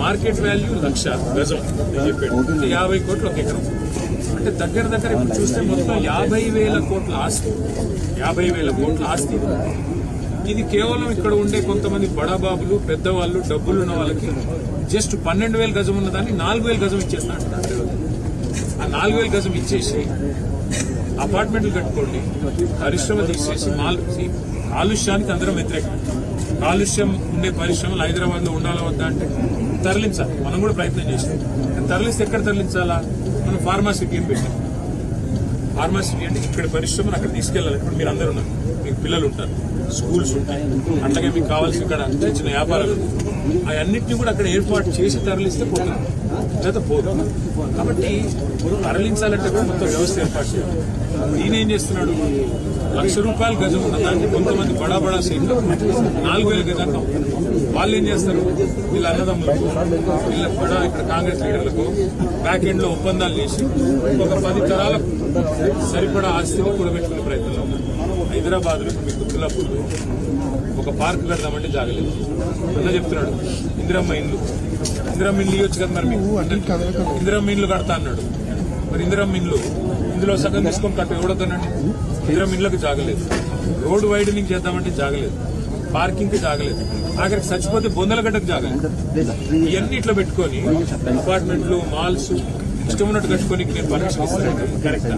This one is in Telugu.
మార్కెట్ వాల్యూ 1,00,000 గజం నేను చెప్పాడు. 50 కోట్లు ఒక ఎకరం. అంటే దగ్గర ఇప్పుడు చూస్తే మొత్తం 50,000 కోట్ల ఆస్తి. 50,000 కోట్ల ఆస్తి. ఇది కేవలం ఇక్కడ ఉండే కొంతమంది బడాబాబులు, పెద్దవాళ్ళు, డబ్బులున్న వాళ్ళకి జస్ట్ 12,000 గజం ఉన్నదాన్ని 4,000 గజం ఇచ్చేస్తా అంటున్నారు. ఆ 4,000 గజం ఇచ్చేసి అపార్ట్మెంట్లు కట్టుకోండి, పరిశ్రమ తీసేసి కాలుష్యానికి అందరం వ్యతిరేకం. కాలుష్యం ఉండే పరిశ్రమలు హైదరాబాద్ లో ఉండాలా వద్దా అంటే తరలించాలి. మనం కూడా ప్రయత్నం చేసాం. తరలిస్తే ఎక్కడ తరలించాలా? మనం ఫార్మాసిటీ అని పెట్టాం. ఫార్మాసిటీ అంటే ఇక్కడ పరిశ్రమను అక్కడ తీసుకెళ్లాలి. ఇప్పుడు మీరు అందరూ ఉన్నారు, మీకు పిల్లలు ఉంటారు, స్కూల్స్ ఉంటాయి, అట్లాగే మీకు కావాల్సిన ఇక్కడ చిన్న వ్యాపారాలు, అవన్నింటినీ కూడా అక్కడ ఏర్పాటు చేసి తరలిస్తే పోతుంది, లేదా పోదు. కాబట్టి తరలించాలంటే కూడా మొత్తం వ్యవస్థ ఏర్పాటు చేయాలి. ఈయన ఏం చేస్తున్నాడు? ₹1,00,000 గజం ఉన్న దాన్ని కొంతమంది బడా సీట్లు 4,000 గజాన్ని వాళ్ళు ఏం చేస్తారు? వీళ్ళ అన్నదమ్ములకు, వీళ్ళ బడా ఇక్కడ కాంగ్రెస్ లీడర్లకు బ్యాక్ ఎండ్ లో ఒప్పందాలు చేసి ఒక 10 తరాలకు సరిపడా ఆస్తిని కూడబెట్టుకునే ప్రయత్నంలో ఉన్నారు. హైదరాబాద్ లో మీకు గుత్తులాపూర్ ఒక పార్క్ కడదామంటే జాగలేదు. అన్న చెప్తున్నాడు ఇందిరమ్మ ఇల్లు ఇవ్వచ్చు కదా, మరి మీకు ఇందిరమ్మ ఇల్లు కడతా అన్నాడు. మరి ఇందిరమ్మ ఇల్లు ఇందులో సగం తీసుకొని కట్ట ఎవడతానండి? ఇందిరమ్మ ఇళ్ళకి జాగలేదు. రోడ్ వైడనింగ్ చేద్దామంటే జాగలేదు. పార్కింగ్ కి జాగలేదు. ఆఖరికి చచ్చిపోతే బొందలగడ్డకు జాగలేదు. ఇవన్నీ ఇట్లా పెట్టుకొని అపార్ట్మెంట్లు, మాల్స్ ఇష్టం ఉన్నట్టు కట్టుకొని నేను పర్మిషన్ ఇస్తాను. కరెక్టా?